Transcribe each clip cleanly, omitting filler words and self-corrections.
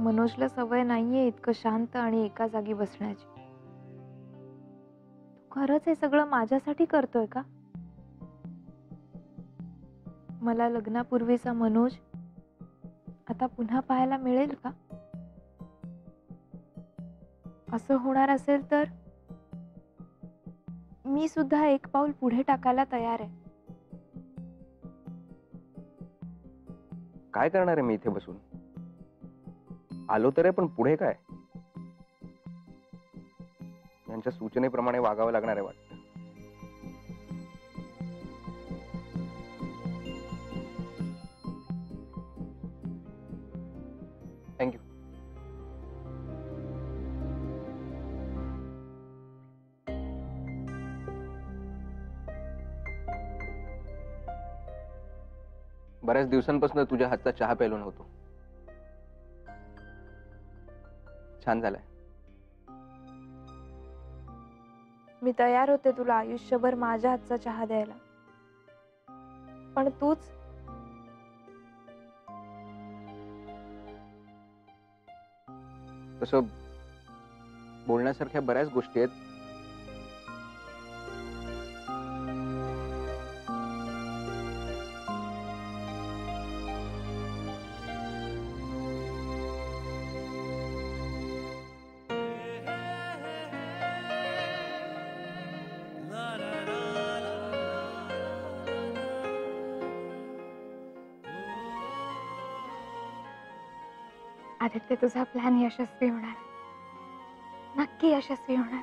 मनोजला सवय नाहीये इतकं शांत आणि एका जागी बसण्याची. तू खरंच हे सगळं माझ्यासाठी करतोय का? मला लग्नापूर्वीचा मनोज आता पुन्हा पाहायला मिळेल का? असं होणार असेल तर मी सुद्धा एक पाऊल पुढे टाकायला तयार आहे. काय करणार आहे मी इथे बसून? आलो तर आहे, पण पुढे काय? यांच्या सूचनेप्रमाणे वागावं लागणार आहे वाटतं. थँक्यू. बऱ्याच दिवसांपासून तुझ्या हातचा चहा प्यायलो नव्हतो. छान झालाय. मी तयार होते तुला आयुष्यभर माझ्या हातचा चहा द्यायला, पण तूच तसं बोलण्यासारख्या बऱ्याच गोष्टी आहेत. आदित्य, तुझा प्लॅन यशस्वी होणार, नक्की यशस्वी होणार.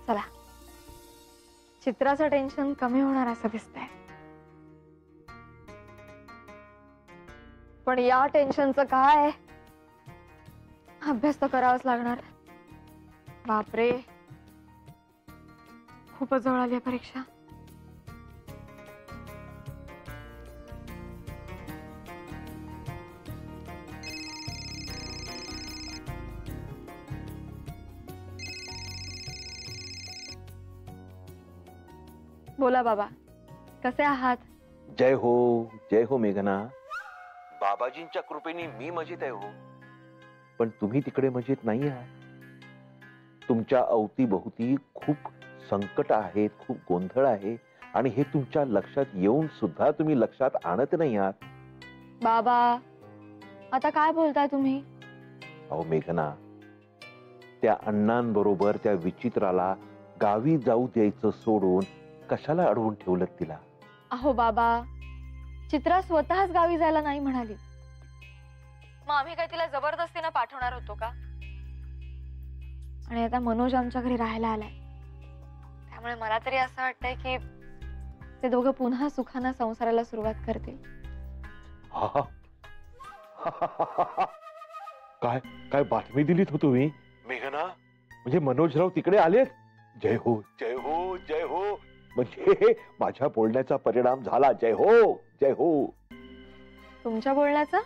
चला, चित्राचं टेन्शन कमी होणार असं दिसतंय. पण या टेन्शनचं काय? अभ्यास तर करावाच लागणार. बापरे, खूपच जवळ आली परीक्षा. बोला बाबा, कसे आहात? जय हो मेघना. बाबाजींच्या कृपेने मी मजेत आहे हो. पण तुम्ही तिकडे मजेत नाही आहात. तुमच्या अवतीभोवती खूप संकट आहेत, खूप गोंधळ आहे, आणि हे तुमच्या लक्षात येऊन सुद्धा तुम्ही लक्षात आणत नाही आहात. बाबा, आता काय बोलताय तुम्ही? अहो मेघना, त्या अण्णांबरोबर त्या विचित्राला गावी जाऊ द्यायचं सोडून कशाला अडवून ठेवलं तिला? अहो बाबा, चित्रा स्वतःच गावी जायला नाही म्हणाली. मग आम्ही काय तिला जबरदस्तीने पाठवणार होतो का? आणि आता मनोज आमच्या घरी राहायला आलाय, त्यामुळे मला तरी असं वाटतंय की ते दोघं पुन्हा सुखानं संसाराला सुरुवात करतील. काय काय बातमी दिलीत हो तुम्ही मेघना? म्हणजे मनोजराव तिकडे आलेत? जय हो जय हो जय हो. म्हणजे माझ्या बोलण्याचा परिणाम झाला. जय हो जय हो. तुमच्या बोलण्याचा?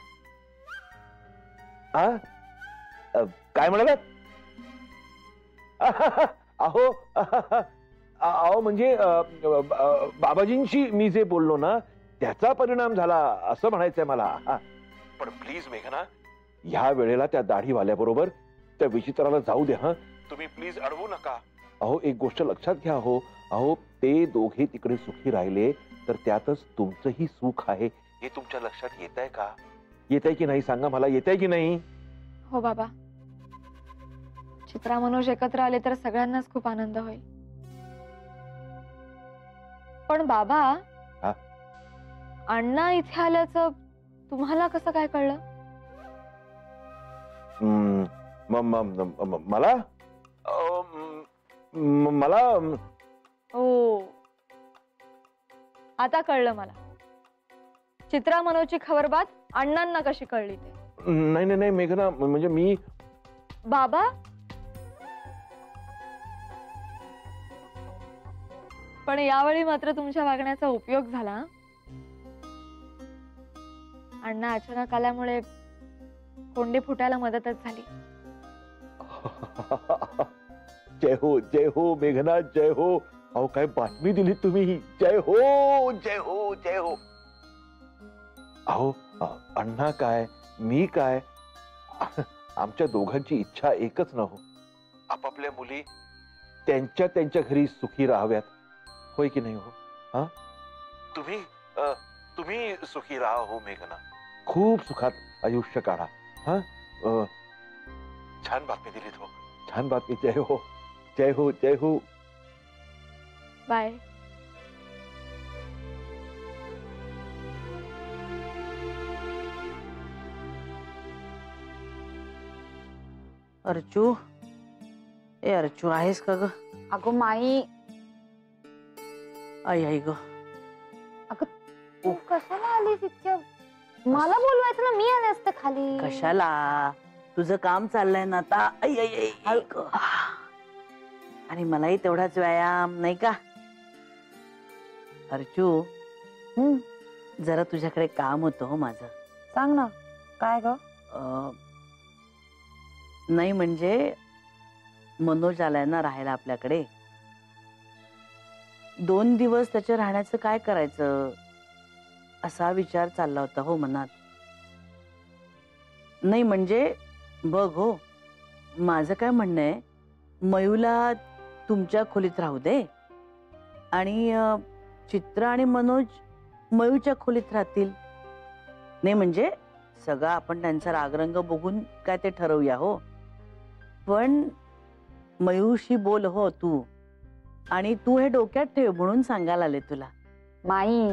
काय म्हणालात? अहो अहो म्हणजे बाबाजींशी मी जे बोललो ना त्याचा परिणाम झाला असं म्हणायचंय मला. पण प्लीज मेघना, ह्या वेळेला त्या दाढीवाल्याबरोबर त्या विचित्राला जाऊ द्या. हा, तुम्ही प्लीज अडवू नका. अहो एक गोष्ट लक्षात घ्या. अहो ते दोघे तिकडे सुखी राहिले तर त्यातच तुमचंही सुख आहे. हे तुमच्या लक्षात येत आहे का? येत आहे की नाही सांगा मला. येत आहे की नाही? हो बाबा, चित्रा मनोज एकत्र आले तर सगळ्यांनाच खूप आनंद होईल. पण बाबा, अण्णा इथे आल्याचं तुम्हाला कसं काय कळलं? मला मला ओ, आता कळलं मला. चित्रा मनोजची खबरबात अण्णांना कशी कळली ते? नाही नाही नाही मेघना, म्हणजे मी. बाबा, पण यावेळी मात्र तुमच्या वागण्याचा उपयोग झाला. अण्णा अचानक आल्यामुळे कोंडी फुटायला मदतच झाली. जय हो मेघना, जय हो. अहो काय बातमी दिली तुम्ही. जय हो, जय हो, जय हो. अहो अण्णा काय, मी काय, आमच्या दोघांची इच्छा एकच न हो. आपापल्या मुली त्यांच्या त्यांच्या घरी सुखी राहाव्यात, होय की नाही हो? हा, तुम्ही सुखी राहा हो मेघना. खूप सुखात आयुष्य काढा. हा, छान बातमी दिलीत हो, छान बातमी. जय हो, जय हो, जय हो. बाय. अर्चू, ए अर्चू आहेस का ग? अगं माई, आई आई ग. तू कशाला आलीस इतक्या? मला बोलवायचं ना, मी आले असते खाली. कशाला? तुझं काम चाललंय ना आता. आई आई आई आई ग. आणि मलाही तेवढाच व्यायाम नाही का? अर्चू, जरा तुझ्याकडे काम होतं हो माझं. सांग ना, काय ग? नाही म्हणजे मनोज आलाय ना राहायला आपल्याकडे. 2 दिवस त्याच्या राहण्याचं काय करायचं असा विचार चालला होता हो मनात. नाही म्हणजे बघ हो, माझं काय म्हणणं आहे, मयूला तुमच्या खोलीत राहू दे आणि चित्रा आणि मनोज मयूच्या खोलीत राहतील. नाही म्हणजे सगळं आपण त्यांचा रागरंग बघून काय ते ठरवूया हो. पण मयूशी बोल हो तू, आणि तू हे डोक्यात ठेव म्हणून सांगायला आले तुला. माई,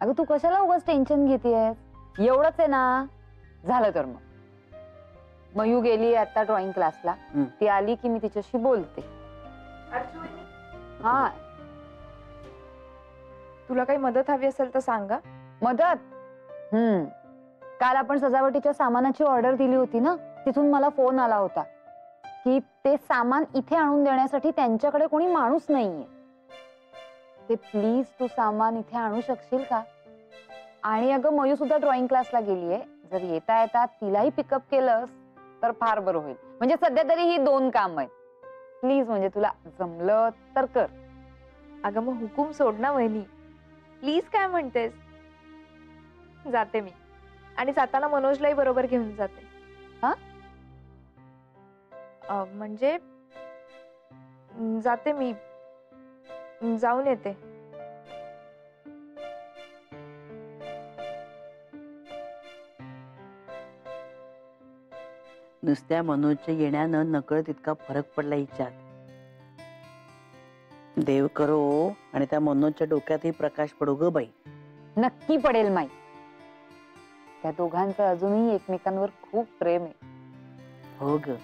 अगं तू कशाला उगाच टेन्शन घेतेयस? एवढंच आहे ना. झालं तर मग मयू गेली आता ड्रॉइंग क्लासला. ती आली की मी तिच्याशी बोलते. हा, तुला काही मदत हवी असेल तर सांगा. मदत? काल आपण सजावटीच्या सामानाची ऑर्डर दिली होती ना, तिथून मला फोन आला होता की ते सामान इथे आणून देण्यासाठी त्यांच्याकडे कोणी माणूस नाहीये. ते प्लीज तू सामान इथे आणू शकशील का? आणि अगं मयू सुद्धा ड्रॉइंग क्लासला गेलीये. जर येता येता तिलाही पिकअप केलंस तर फार बरं होईल. म्हणजे सध्या तरी ही 2 काम आहेत. प्लीज, म्हणजे तुला जमलं तर कर. अगं मग हुकूम सोड ना वहिनी. प्लीज काय म्हणतेस? जाते मी, आणि जाताना मनोजलाही बरोबर घेऊन जाते. हा? म्हणजे जाते मी, जाऊन येते. नुसत्या मनोजच्या येण्यानं नकळत इतका फरक पडला हिच्यात. देव करो आणि त्या मनोजच्या डोक्यातही प्रकाश पडू ग बाई. नक्की पडेल माई. त्या दोघांचं अजूनही एकमेकांवर खूप प्रेम आहे. हो ग.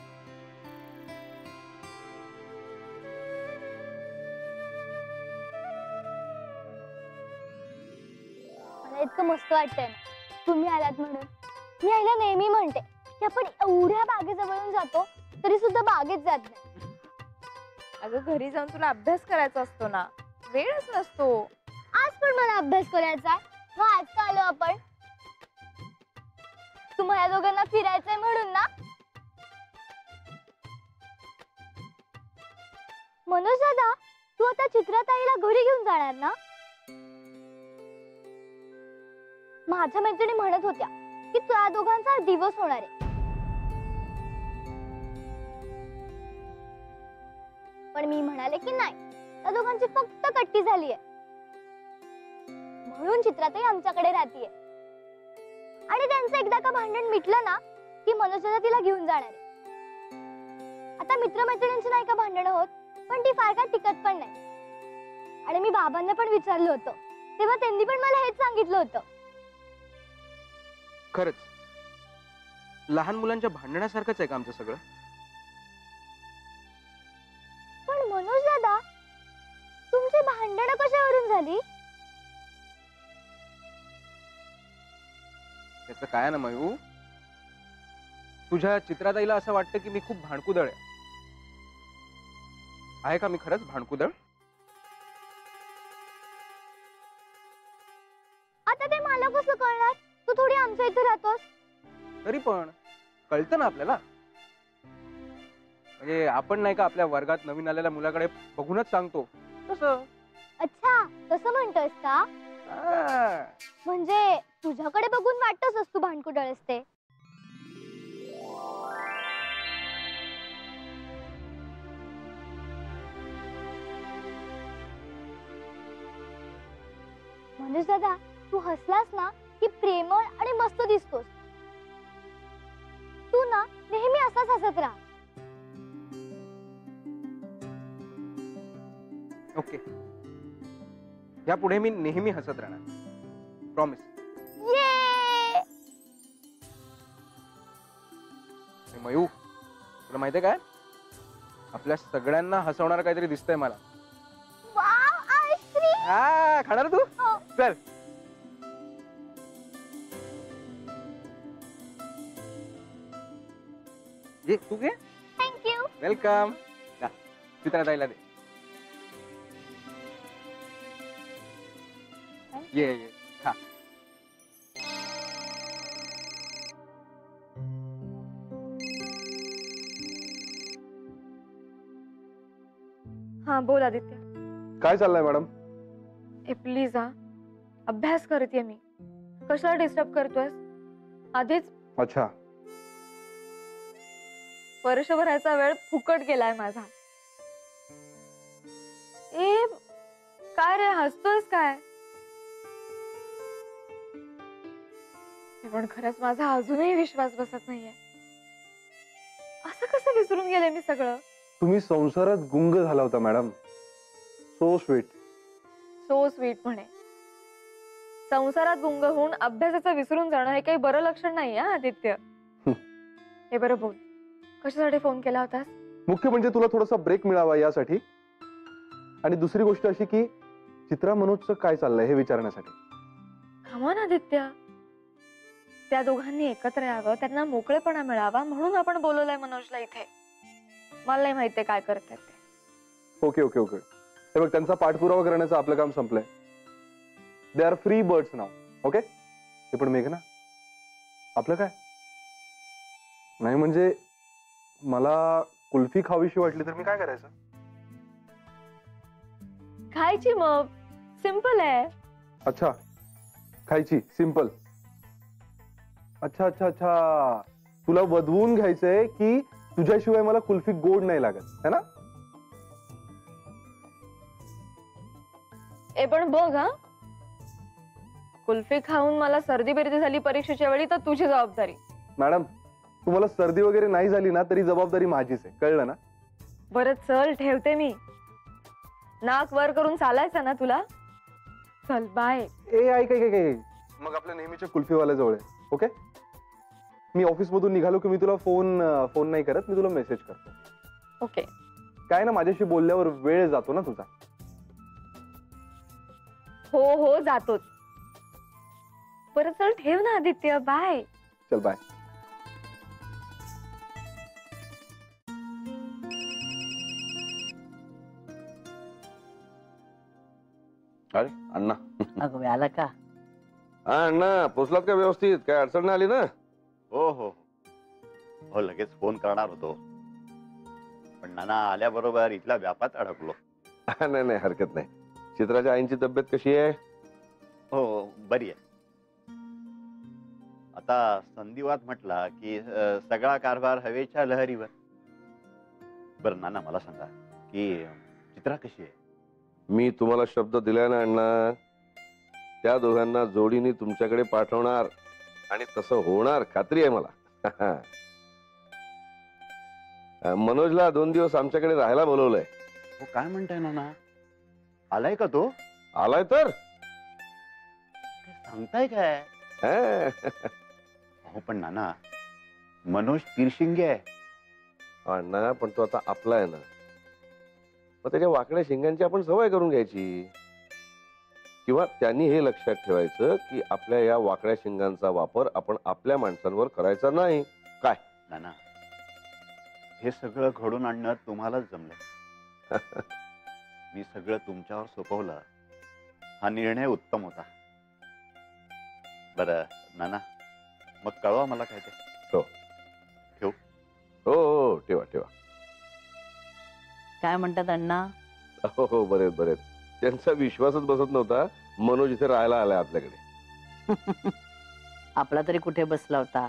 मला इतकं मस्त वाटतंय ना तुम्ही आलात म्हणून. मी आईला नेहमी म्हणते की आपण एवढ्या बागेजवळून जातो तरी सुद्धा बागेत जात नाही. अगं घरी जाऊन तुला अभ्यास करायचा असतो ना, वेळच नसतो. आज पण मला अभ्यास करायचा आहे. मग आज का आलो आपण? तुम्हाला दोघांना फिरायचंय म्हणून ना? मनोज दादा, तू आता चित्राताईला घरी घेऊन जाणार ना? माझ्या मैत्रिणी म्हणत होत्या की त्या दोघांचा दिवस होणार आहे. पण मी म्हणाले की नाही, त्या दोघांची फक्त कट्टी झालीये म्हणून चित्राताई आमच्याकडे राहतीये. आणि त्यांचं एकदा का भांडण मिटलं ना की मनोज दादा तिला घेऊन जाणार आहे. आता मित्रमैत्रिणींची नाही का भांडण होत, पण ती फार काय टिकत पण नाही. आणि मी बाबांना पण विचारलं होतं, तेव्हा त्यांनी पण मला हेच सांगितलं होतं. खरंच लहान मुलांच्या भांडणासारखंच आहे का आमचं सगळं? पण मनोज दादा, तुमची भांडणं कशावरून झाली? त्याचं काय ना मयू, तुझ्या चित्राताईला असं वाटतं की मी खूप भांडकुदळ आहे का? मी खरंच भांडकुदळ? आता ते मला कसं कळणार? तू इथे राहतोस? तरी पण कळतं ना आपल्याला. म्हणजे आपण नाही का आपल्या वर्गात नवीन आलेल्या मुलाकडे बघूनच सांगतो तसं. अच्छा, तसं म्हणतोयस का? हा. म्हणजे तुझ्याकडे बघून वाटतच तू भांडकुदळ असते. मनोज दादा, तू हसलास ना की प्रेमळ आणि मस्त दिसतोस. तू ना नेहमी असाच हसत राहा. ओके, यापुढे मी नेहमी हसत राहणार. प्रॉमिस. ये मयू, तुला माहितीये काय, आपल्या सगळ्यांना हसवणार काहीतरी दिसतंय मला. Wow, ice cream. हा, खाणार तू? हो. चल. ये तू घे. थँक्यू. वेलकम. चित्राताईला दे. ये ये खा. हा बोल आदित्य. काय चाललंय मॅडम? ए प्लीज हा, अभ्यास करते मी. कशाला डिस्टर्ब करतोयस? आधीच अच्छा, वर्षभराचा वेळ फुकट गेलाय माझा. ए काय रे, हसतोयस काय? पण खरंच माझा अजूनही विश्वास बसत नाहीये. असं कसं विसरून गेले मी सगळं? तुम्ही संसारात गुंग झाला होता madam. So sweet. So sweet म्हणे. संसारात गुंग होऊन अभ्यासाचं विसरून जाणं हे काही बरं लक्षण नाही हा आदित्य. हे बरं बोल, कशासाठी फोन केला होतास? मुख्य म्हणजे तुला थोडासा ब्रेक मिळावा यासाठी, आणि दुसरी गोष्ट अशी की चित्रा मनोजचं काय चाललंय हे विचारण्यासाठी. खमॉन आदित्य, त्या दोघांनी एकत्र यावं, त्यांना मोकळेपणा मिळावा म्हणून आपण बोलवलंय मनोजला इथे. मला नाही माहितीये काय करतात ते. Okay okay okay. हे बघ, त्यांचा पाठपुरावा करण्याचं आपलं काम संपलंय. दे आर फ्री बर्ड्स नाव. ओके. हे पण मेघना, आपलं काय नाही म्हणजे मला कुल्फी खावीशी वाटली तर मी काय करायचं? खायची मग, सिंपल आहे. अच्छा, खायची, सिंपल. अच्छा अच्छा अच्छा, तुला वधवून घ्यायचंय की तुझ्याशिवाय मला कुल्फी गोड नाही लागत है ना? ए पण बघ हा, कुल्फी खाऊन मला सर्दी बिर्दी झाली परीक्षेच्या वेळी तर तुझी जबाबदारी. मॅडम, तुम्हाला सर्दी वगैरे नाही झाली ना तरी जबाबदारी माझीच आहे, कळलं ना? बरं चल, ठेवते मी. नाक वर करून चालायचं ना तुला? चल बाय. ए ऐक ऐक ऐक ऐक. मग आपल्या नेहमीच्या कुल्फीवाल्या जवळ आहे. ओके, मी ऑफिस मधून निघालो की मी तुला फोन नाही करत, मी तुला मेसेज करतो. ओके. काय ना, माझ्याशी बोलल्यावर वेळ जातो ना तुझा. हो हो जातोच. बरं चल ठेव ना आदित्य, बाय. चल बाय. अरे अण्णा. अगं आला का? हा अण्णा, पोचलात का व्यवस्थित? काय अडचण नाही आली ना? हो हो हो, लगेच फोन करणार होतो, पण नाना आल्याबरोबर इथल्या व्यापात अडकलो. नाही नाही, हरकत नाही. चित्राच्या आईंची तब्येत कशी आहे? हो, बरी आहे. आता संधिवात म्हटला की सगळा कारभार हवेच्या लहरीवर. बरं नाना, मला सांगा की चित्रा कशी आहे? मी तुम्हाला शब्द दिलाय ना अण्णा, त्या दोघांना जोडीने तुमच्याकडे पाठवणार, आणि तसं होणार, खात्री आहे मला. मनोजला 2 दिवस आमच्याकडे राहायला बोलवलंय. हो, काय म्हणताय नाना? आलाय का तो? आलाय तर. सांगताय काय? हो पण नाना, मनोज तीरशिंगे आहे. अण्णा, पण तो आता आपला आहे ना, मग त्याच्या वाकड्या शिंगांची आपण सवय करून घ्यायची. किंवा त्यांनी हे लक्षात ठेवायचं की आपल्या या वाकड्या शिंगांचा वापर आपण आपल्या माणसांवर करायचा नाही. काय नाना, हे सगळं घडून आणणं तुम्हालाच जमलं. मी सगळं तुमच्यावर सोपवलं, हा निर्णय उत्तम होता. बरं नाना, मग कळवा मला काय ते. हो हो ठेवा ठेवा. काय म्हणतात अण्णा? हो हो बरेच बरेच. त्यांचा विश्वासच बसत नव्हता मनोज इथे राहायला आलाय आपल्याकडे. आपला तरी कुठे बसला होता,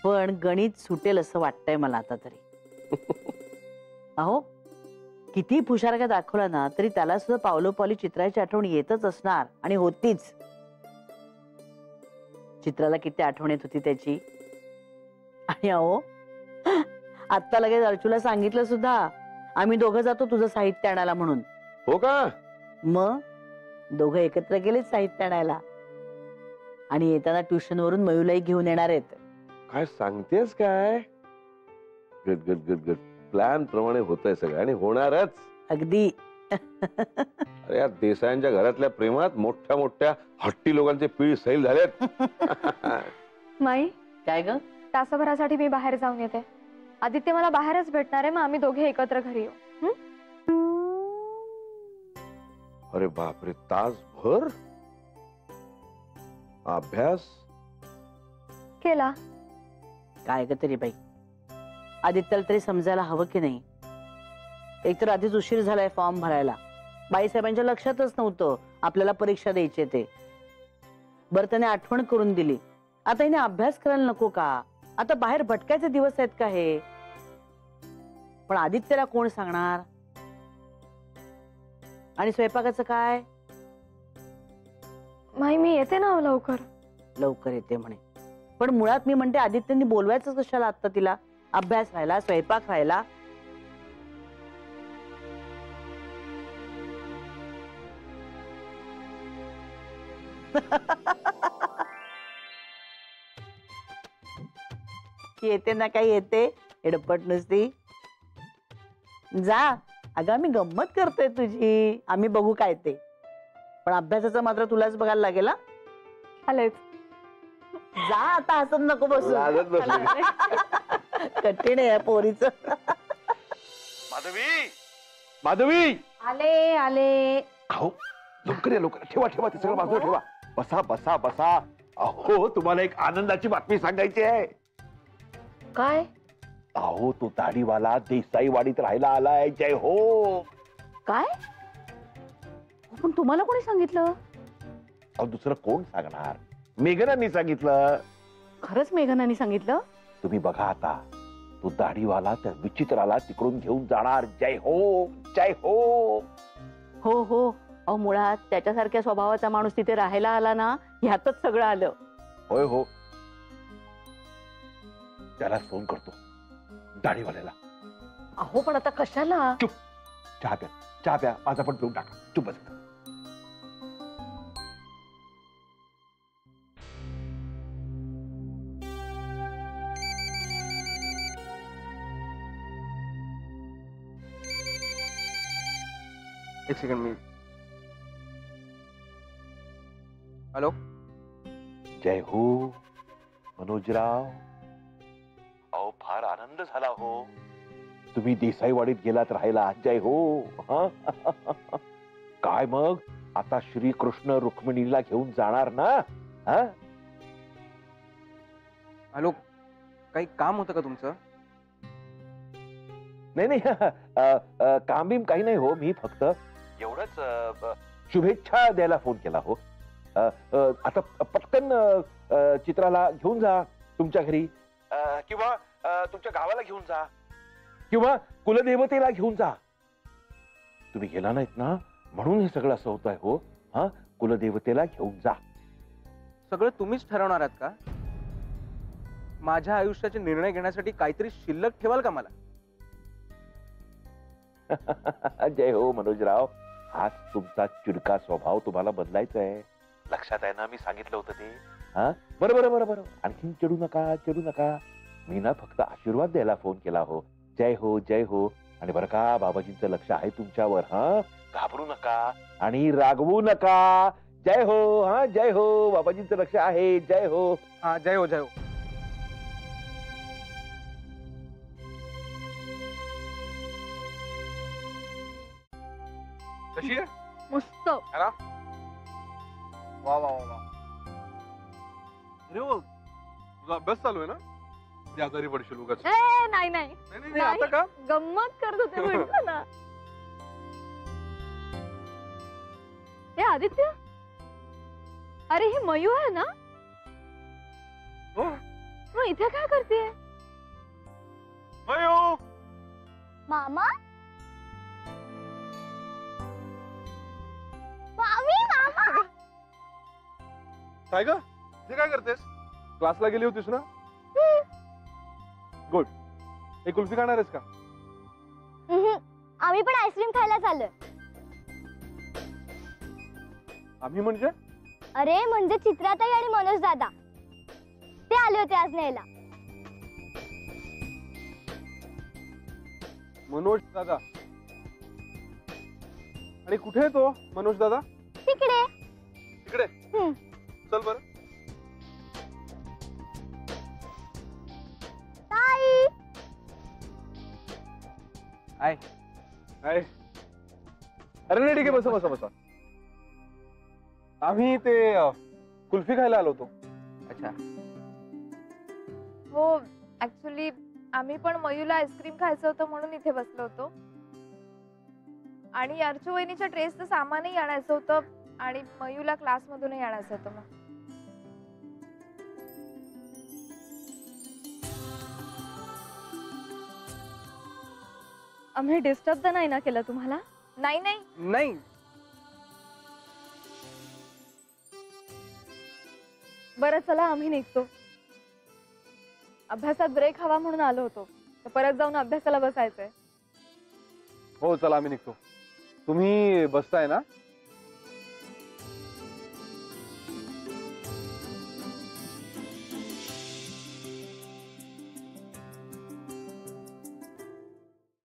पण गणित सुटेल असं वाटतंय मला आता तरी. अहो किती हुशारगा दाखवला ना तरी त्याला सुद्धा पावलोपावली चित्राची आठवण येतच असणार आणि होतीच. चित्राला किती आठवण येत होती त्याची. आणि अहो आत्ता लगेच अर्चूला सांगितलं सुद्धा, आम्ही दोघं जातो तुझं साहित्य आणायला म्हणून. हो का? मग दोघं एकत्र गेलेच साहित्य आणायला. आणि येताना ट्युशन वरून मयूलाही घेऊन येणार आहेत. काय सांगतेस काय? Good good good good. Plan प्रमाणे होतंय सगळं आणि होणारच. अगदी. अरे या देसायांच्या घरातल्या प्रेमात मोठ्या मोठ्या हट्टी लोकांचे पीळ सैल झालेत. माई, काय ग? तासाभरासाठी मी बाहेर जाऊन येते. आदित्य मला बाहेरच भेटणार आहे, मग आम्ही दोघे एकत्र घरी येऊ. अरे बापरे, तासभर अभ्यास केला. काय ग तरी बाई, आदित्यला तरी समजायला हवं की नाही? एकतर आधीच उशीर झालाय फॉर्म भरायला. बाईसाहेबांच्या लक्षातच नव्हतं आपल्याला परीक्षा द्यायची ते. बरं त्याने आठवण करून दिली. आता हिने अभ्यास करायला नको का? आता बाहेर भटकायचे दिवस आहेत का हे? पण आदित्यला कोण सांगणार? आणि स्वयंपाकाचं काय? माई मी येते ना लवकर. लवकर येते म्हणे, पण मुळात मी म्हणते आदित्यने बोलवायचं कशाला आता तिला? अभ्यास राहिला, स्वयंपाक राहिला. येते ना काय येते, एडपट नुसती. जा अगं, आम्ही गंमत करतोय तुझी, आम्ही बघू काय ते. पण अभ्यासाचं मात्र तुलाच बघायला लागेल. आलेच. जा आता, हसत नको बसू. लाजत बसली. कठीण आहे पोरीच. माधवी, माधवी. आले आले. अहो लवकर या, लवकर. ठेवा ठेवा ते सगळं बाजूला ठेवा. बसा बसा बसा. अहो तुम्हाला एक आनंदाची बातमी सांगायची आहे. काय? अहो तो दाढीवाला देसाईवाडीत राहायला आलाय. जय हो. काय? पण तुम्हाला कोणी सांगितलं? अहो दुसरं कोण सांगणार? मेघनांनी सांगितलं. खरंच मेघनाने सांगितलं? तुम्ही बघा आता, तो दाढीवाला त्या विचित्राला तिकडून घेऊन जाणार. जय हो जय हो. हो हो. अहो मुळात त्याच्यासारख्या स्वभावाचा माणूस तिथे राहायला आला ना, ह्यातच सगळं आलं. होय हो. त्याला फोन करतो, दाढीवाल्याला. अहो पण आता कशाला? चुप. चहा प्या, चहा प्या. माझा पण पिऊन टाका. चुप बस. एक सेकंड. मी हॅलो. जय हो मनोजराव. अहो फार आनंद झाला हो, तुम्ही देसाईवाडीत गेलात राहायला. जय हो. काय मग आता श्रीकृष्ण रुक्मिणीला घेऊन जाणार ना? हॅलो, काही काम होतं का तुमचं? नाही नाही, काम बिम काही नाही हो. मी फक्त एवढंच शुभेच्छा द्यायला फोन केला हो. आता पटकन चित्राला घेऊन जा तुमच्या घरी, किंवा तुमच्या गावाला घेऊन जा, किंवा कुलदेवतेला घेऊन जा. तुम्ही गेला नाहीत ना, म्हणून हे सगळं असं होत आहे हो. कुलदेवतेला घेऊन जा. सगळं तुम्हीच ठरवणार आहात का? माझ्या आयुष्याचे निर्णय घेण्यासाठी काहीतरी शिल्लक ठेवाल का मला? जय हो मनोजराव. हाच तुमचा चिडका स्वभाव तुम्हाला बदलायचा आहे. लक्षात आहे ना, मी सांगितलं होतं ते. बरोबर बरोबर. आणखीन चिडू नका, चिडू नका. मी ना फक्त आशीर्वाद द्यायला फोन केला हो. जय हो जय हो. आणि बरं का, बाबाजींचं लक्ष आहे तुमच्यावर. घाबरू नका आणि रागवू नका. जय हो. जय हो. बाबाजींचं लक्ष आहे. जय हो. जय हो जय हो. कशी आहे? मस्त. वा वा वा वा. अरे हो, तुझा अभ्यास चालू आहे ना? ती आजारी पडशील उगाच. नाही नाही नाही नाही नाही, आता का? गंमत करत होते म्हटलं ना. हे आदित्य, अरे ही मयू आहे ना? हो. मग इथे काय करतेय? मयू, मामा मामी मामा काय ग? ते काय करतेस? क्लासला गेली होतीस ना? गुड. एक कुल्फी खाणार आहेस का? आम्ही पण आईस्क्रीम खायला चाललोय. आम्ही म्हणजे? अरे म्हणजे चित्राताई आणि मनोज दादा ते आले होते आज न्यायला. मनोज दादा? आणि कुठे आहे तो मनोज दादा? तिकडे. तिकडे? हम्म. चल बरं. ताई आय काय? अरे नाही, ठीक आहे, बसा बसा बसा. आम्ही ते कुल्फी खायला आलो होतो. अच्छा. हो, ऍक्च्युली आम्ही पण मयूला आईस्क्रीम खायचं होतं म्हणून इथे बसलो होतो. आणि अर्चू वहिनीच्या ड्रेसचं सामानही आणायचं होतं आणि मयूला क्लासमधूनही आणायचं होतं. मग आम्ही डिस्टर्ब तर नाही ना केलं तुम्हाला? नाही नाही. नाही. बरं चला आम्ही निघतो. अभ्यासात ब्रेक हवा म्हणून आलो होतो, तर परत जाऊन अभ्यासाला बसायचंय. हो चला आम्ही निघतो. तुम्ही बसताय ना?